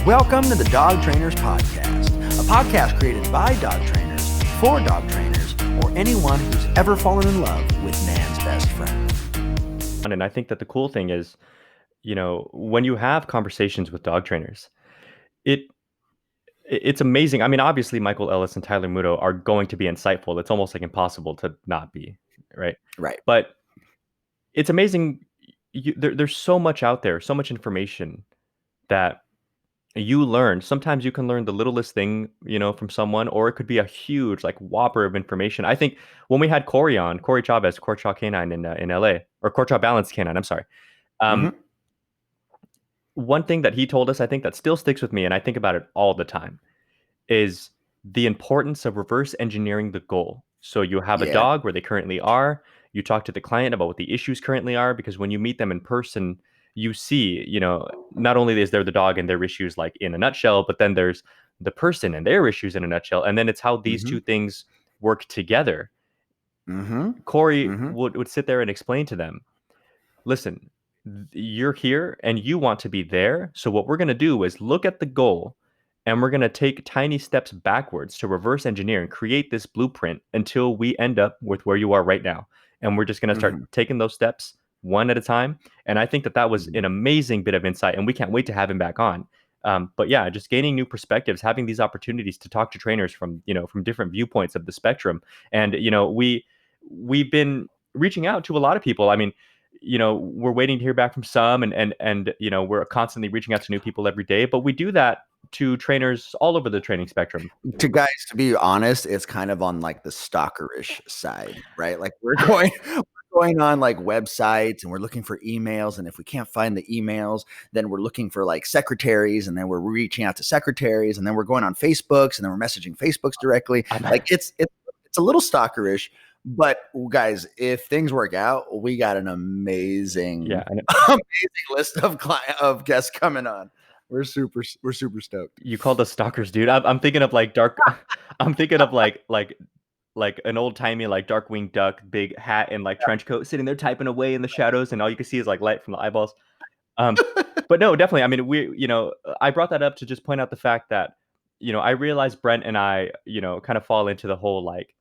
Welcome to the Dog Trainers Podcast, a podcast created by dog trainers, for dog trainers, or anyone who's ever fallen in love with man's best friend. And I think that the cool thing is, when you have conversations with dog trainers, it's amazing. I mean, obviously, Michael Ellis and Tyler Muto are going to be insightful. It's almost like impossible to not be, right? Right. But it's amazing. There's so much out there, so much information that you learn. Sometimes you can learn the littlest thing, from someone, or it could be a huge, like, whopper of information. I think when we had Corey Chavez, Corchaw Canine in LA, or Corchaw Balance Canine, I'm sorry. One thing that he told us, I think that still sticks with me, and I think about it all the time, is the importance of reverse engineering the goal. So you have a dog where they currently are. You talk to the client about what the issues currently are, because when you meet them in person, you see, not only is there the dog and their issues, like, in a nutshell, but then there's the person and their issues in a nutshell. And then it's how these two things work together. Corey would sit there and explain to them, listen, you're here and you want to be there. So what we're going to do is look at the goal, and we're going to take tiny steps backwards to reverse engineer and create this blueprint until we end up with where you are right now. And we're just going to start taking those steps one at a time. And I think that was an amazing bit of insight, and we can't wait to have him back on. But yeah, just gaining new perspectives, having these opportunities to talk to trainers from different viewpoints of the spectrum. And, we've been reaching out to a lot of people. I mean, we're waiting to hear back from some, and we're constantly reaching out to new people every day, but we do that to trainers all over the training spectrum. To be honest, it's kind of on, like, the stalkerish side, right? Like, we're going on, like, websites, and we're looking for emails, and if we can't find the emails, then we're looking for, like, secretaries, and then we're reaching out to secretaries, and then we're going on Facebooks, and then we're messaging Facebooks directly. Like, it's a little stalkerish. But guys, if things work out, we got an amazing list of guests coming on. We're super stoked. You called us stalkers, dude. I'm thinking of, like, dark. I'm thinking of like an old timey, like, Darkwing Duck, big hat and, like, trench coat, sitting there typing away in the shadows, and all you can see is, like, light from the eyeballs. But no, definitely. I mean, I brought that up to just point out the fact that, I realize Brent and I, kind of fall into the whole, like,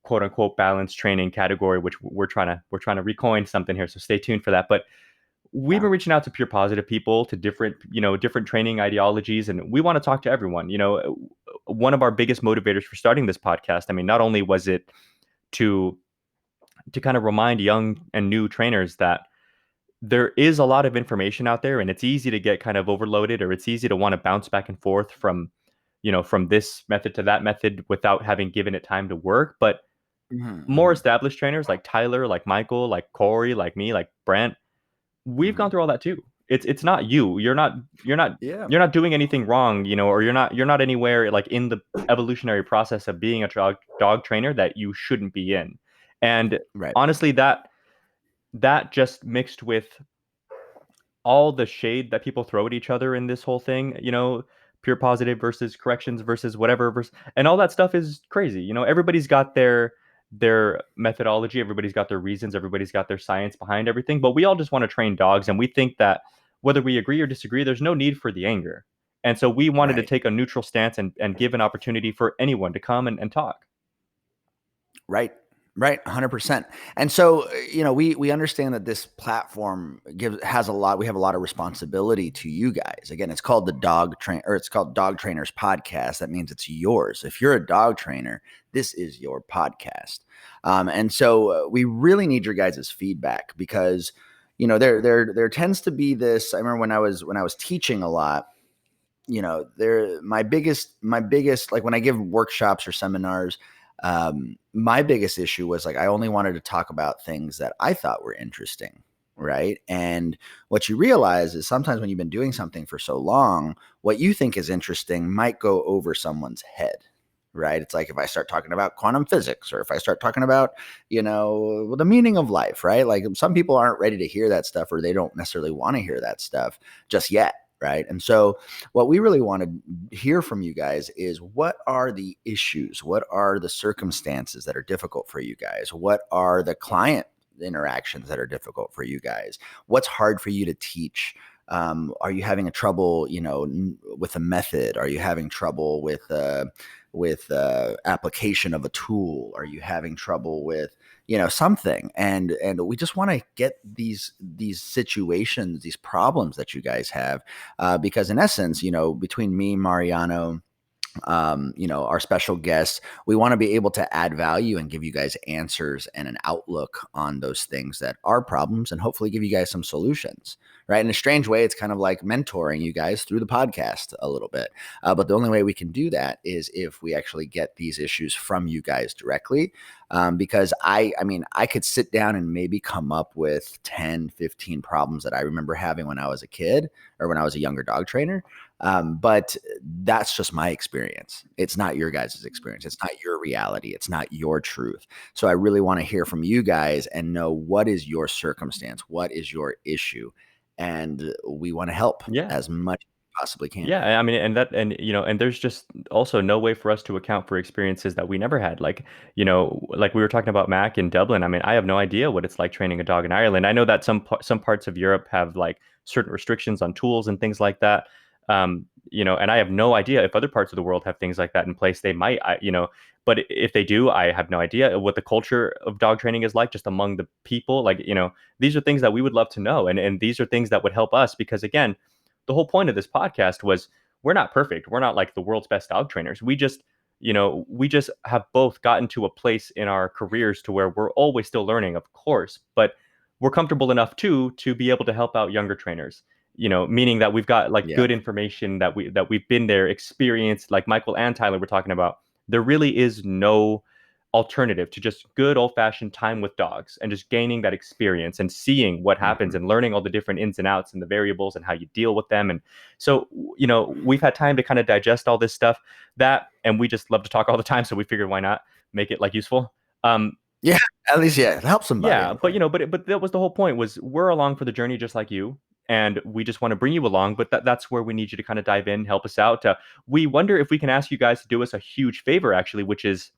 quote unquote balance training category, which we're trying to recoin something here. So stay tuned for that. But we've been reaching out to pure positive people, to different training ideologies, and we want to talk to everyone. One of our biggest motivators for starting this podcast, I mean, not only was it to kind of remind young and new trainers that there is a lot of information out there, and it's easy to get kind of overloaded, or it's easy to want to bounce back and forth from this method to that method without having given it time to work. But more established trainers like Tyler, like Michael, like Corey, like me, like Brent, we've gone through all that too. It's not you. You're not doing anything wrong, or you're not anywhere, like, in the evolutionary process of being a dog trainer that you shouldn't be in. And honestly, that just mixed with all the shade that people throw at each other in this whole thing, pure positive versus corrections versus whatever, and all that stuff is crazy. Everybody's got their methodology, everybody's got their reasons, everybody's got their science behind everything, but we all just want to train dogs, and we think that whether we agree or disagree, there's no need for the anger. And so we wanted to take a neutral stance and give an opportunity for anyone to come and talk. Right. 100%. And so, we understand that this platform we have a lot of responsibility to you guys. Again, it's called it's called Dog Trainers Podcast. That means it's yours. If you're a dog trainer, this is your podcast. And so we really need your guys' feedback, because, there tends to be this. I remember when I was teaching a lot, my biggest, like, when I give workshops or seminars, my biggest issue was, like, I only wanted to talk about things that I thought were interesting. Right. And what you realize is sometimes when you've been doing something for so long, what you think is interesting might go over someone's head. Right. It's like if I start talking about quantum physics, or if I start talking about, the meaning of life. Right. Like, some people aren't ready to hear that stuff, or they don't necessarily want to hear that stuff just yet. Right. And so what we really want to hear from you guys is, what are the issues? What are the circumstances that are difficult for you guys? What are the client interactions that are difficult for you guys? What's hard for you to teach? Are you having a trouble, with a method? Are you having trouble with application of a tool? Are you having trouble with something? And we just want to get these situations, these problems that you guys have, because in essence, between me, Mariano, our special guests, we want to be able to add value and give you guys answers and an outlook on those things that are problems, and hopefully give you guys some solutions, right? In a strange way, it's kind of like mentoring you guys through the podcast a little bit. But the only way we can do that is if we actually get these issues from you guys directly. Because I mean, I could sit down and maybe come up with 10, 15 problems that I remember having when I was a kid or when I was a younger dog trainer. But that's just my experience. It's not your guys' experience. It's not your reality. It's not your truth. So I really want to hear from you guys and know, what is your circumstance? What is your issue? And we want to help as much as we possibly can. Yeah, I mean, and there's just also no way for us to account for experiences that we never had. Like, like we were talking about Mac in Dublin. I mean, I have no idea what it's like training a dog in Ireland. I know that some parts of Europe have like certain restrictions on tools and things like that. And I have no idea if other parts of the world have things like that in place. They might, but if they do, I have no idea what the culture of dog training is like just among the people. Like, these are things that we would love to know, and these are things that would help us, because again, the whole point of this podcast was, we're not perfect. We're not like the world's best dog trainers. We just have both gotten to a place in our careers to where we're always still learning, of course, but we're comfortable enough too to be able to help out younger trainers. Meaning that we've got like Yeah. good information, that we've been there, experienced, like Michael and Tyler were talking about. There really is no alternative to just good old fashioned time with dogs and just gaining that experience and seeing what happens and learning all the different ins and outs and the variables and how you deal with them. And so, we've had time to kind of digest all this stuff, and we just love to talk all the time. So we figured, why not make it like useful? Yeah. At least, yeah, help somebody. Yeah, but but that was the whole point, was we're along for the journey just like you, and we just want to bring you along. But that's where we need you to kind of dive in, help us out. We wonder if we can ask you guys to do us a huge favor, actually, which is,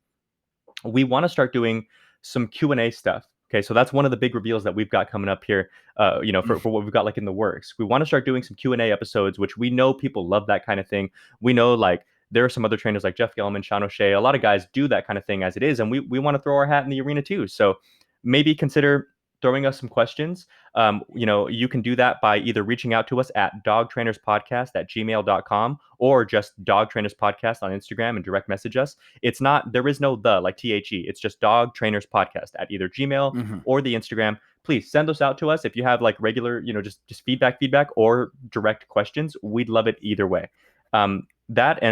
we want to start doing some Q&A stuff. Okay, so that's one of the big reveals that we've got coming up here, for what we've got like in the works. We want to start doing some Q&A episodes, which we know people love that kind of thing. We know, like, there are some other trainers like Jeff Gelman, Sean O'Shea, a lot of guys do that kind of thing as it is, and we want to throw our hat in the arena too. So maybe consider throwing us some questions. You can do that by either reaching out to us at dogtrainerspodcast@gmail.com, or just Dog Trainers Podcast on Instagram and direct message us. There is no the, like THE. It's just Dog Trainers Podcast at either Gmail or the Instagram. Please send those out to us if you have like regular, just feedback, or direct questions. We'd love it either way. And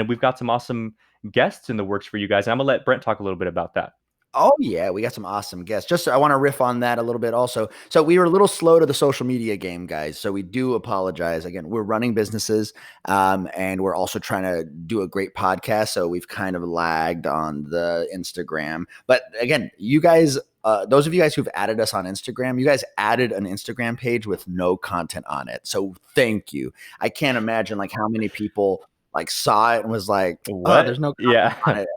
we've got some awesome guests in the works for you guys. And I'm gonna let Brent talk a little bit about that. Oh yeah, we got some awesome guests. Just I want to riff on that a little bit also. So we were a little slow to the social media game, guys. So we do apologize. Again, we're running businesses, and we're also trying to do a great podcast. So we've kind of lagged on the Instagram. But again, you guys, those of you guys who've added us on Instagram, you guys added an Instagram page with no content on it. So thank you. I can't imagine like how many people like saw it and was like, What? "Oh, there's no content Yeah. on it."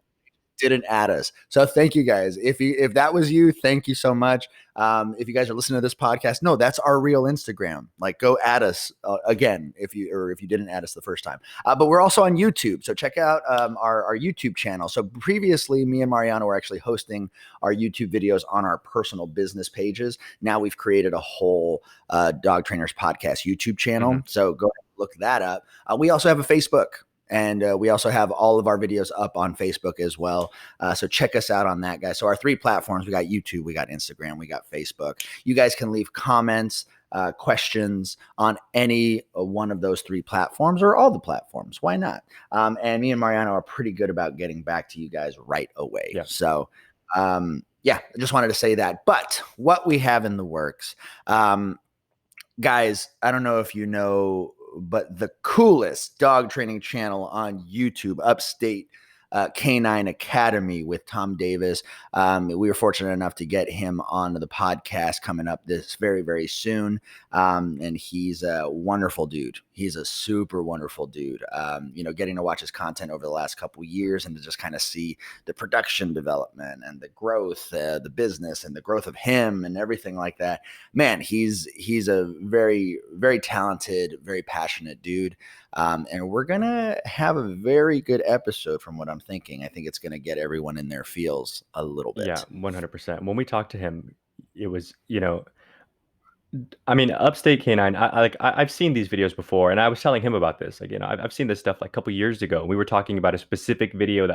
Didn't add us. So thank you guys. If that was you, thank you so much. If you guys are listening to this podcast, no, that's our real Instagram. Like, go add us again if you didn't add us the first time. But we're also on YouTube, so check out our YouTube channel. So previously, me and Mariano were actually hosting our YouTube videos on our personal business pages. Now we've created a whole Dog Trainers Podcast YouTube channel. So go ahead and look that up. We also have a Facebook. And we also have all of our videos up on Facebook as well. So check us out on that, guys. So our 3 platforms, we got YouTube, we got Instagram, we got Facebook. You guys can leave comments, questions on any one of those 3 platforms, or all the platforms. Why not? And me and Mariano are pretty good about getting back to you guys right away. Yeah. So I just wanted to say that. But what we have in the works, guys, I don't know if you know, but the coolest dog training channel on YouTube, upstate, Canine Academy with Tom Davis. We were fortunate enough to get him on the podcast coming up this very, very soon. And he's a wonderful dude. He's a super wonderful dude. Getting to watch his content over the last couple of years and to just kind of see the production development and the growth, the business and the growth of him and everything like that. Man, he's a very, very talented, very passionate dude. And we're going to have a very good episode from what I'm thinking. I think it's going to get everyone in their feels a little bit. Yeah, 100%. When we talked to him, it was, I mean, Upstate Canine, I've seen these videos before, and I was telling him about this. Like, I've seen this stuff like a couple years ago. We were talking about a specific video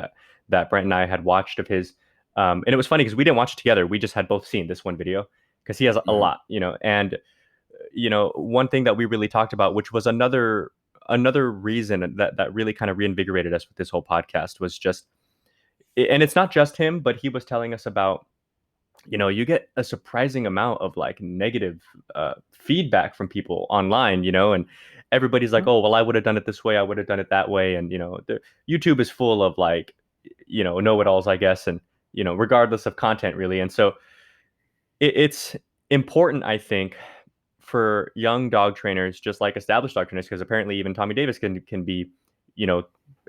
that Brent and I had watched of his. And it was funny because we didn't watch it together. We just had both seen this one video because he has a lot, and, one thing that we really talked about, which was another reason that really kind of reinvigorated us with this whole podcast was just, and it's not just him, but he was telling us about, you get a surprising amount of like negative feedback from people online, and everybody's like, oh, well, I would have done it this way. I would have done it that way. And, YouTube is full of like, know-it-alls, I guess. And, regardless of content really. And so it's important, I think, for young dog trainers, just like established dog trainers, because apparently even Tommy Davis can be,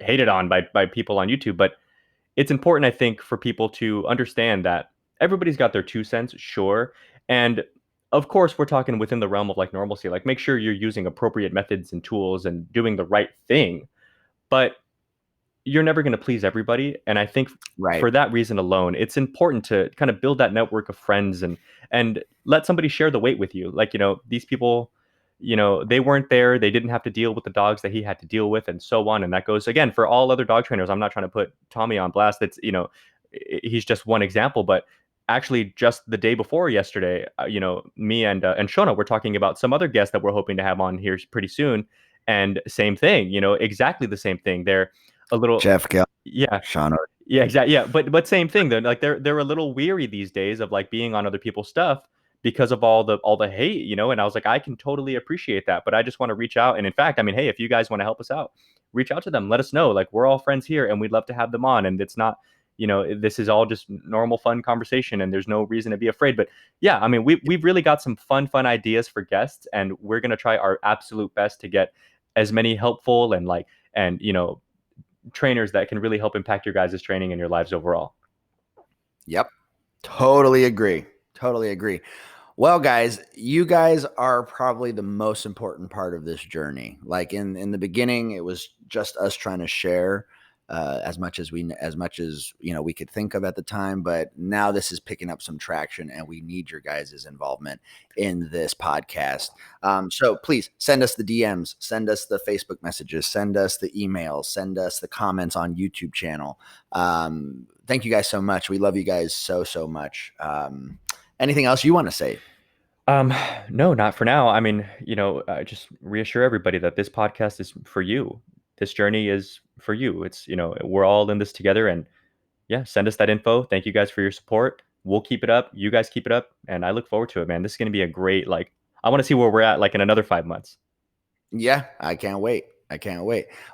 hated on by people on YouTube. But it's important, I think, for people to understand that everybody's got their 2 cents, sure. And of course, we're talking within the realm of like normalcy, like make sure you're using appropriate methods and tools and doing the right thing. But you're never going to please everybody. And I think for that reason alone, it's important to kind of build that network of friends and let somebody share the weight with you. Like, these people, they weren't there. They didn't have to deal with the dogs that he had to deal with and so on. And that goes again for all other dog trainers. I'm not trying to put Tommy on blast. That's, he's just one example, but actually just the day before yesterday, me and Shona were talking about some other guests that we're hoping to have on here pretty soon. And same thing, exactly the same thing. They're a little Jeff Gill, yeah, Shona. Yeah, exactly. Yeah, but same thing though. Like they're a little weary these days of like being on other people's stuff because of all the hate, And I was like, I can totally appreciate that, but I just want to reach out. And in fact, I mean, hey, if you guys want to help us out, reach out to them. Let us know. Like we're all friends here, and we'd love to have them on. And it's not, this is all just normal, fun conversation, and there's no reason to be afraid. But yeah, I mean, we've really got some fun ideas for guests, and we're gonna try our absolute best to get as many helpful and trainers that can really help impact your guys' training and your lives overall. Yep. Totally agree. Well, guys, you guys are probably the most important part of this journey. Like in the beginning, it was just us trying to share as much as we could think of at the time. But now this is picking up some traction, and we need your guys' involvement in this podcast. So please send us the DMs, send us the Facebook messages, send us the emails, send us the comments on YouTube channel. Thank you guys so much. We love you guys so much. Anything else you want to say? No, not for now. I mean, just reassure everybody that this podcast is for you. This journey is for you. It's, we're all in this together, and yeah, send us that info. Thank you guys for your support. We'll keep it up. You guys keep it up. And I look forward to it, man. This is going to be a great, I want to see where we're at, in another 5 months. Yeah, I can't wait.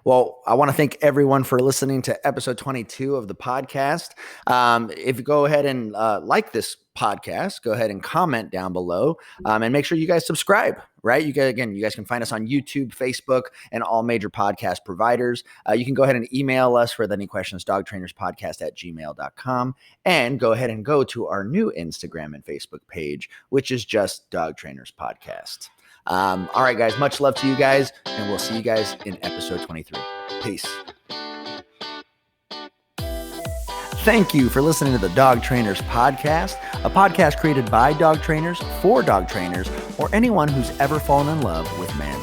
Well, I want to thank everyone for listening to episode 22 of the podcast. If you go ahead and like this podcast, go ahead and comment down below, and make sure you guys subscribe, right? You guys can find us on YouTube, Facebook, and all major podcast providers. You can go ahead and email us with any questions, dogtrainerspodcast@gmail.com, and go ahead and go to our new Instagram and Facebook page, which is just Dog Trainers Podcast. All right, guys, much love to you guys, and we'll see you guys in episode 23. Peace. Thank you for listening to the Dog Trainers Podcast, a podcast created by dog trainers for dog trainers, or anyone who's ever fallen in love with man.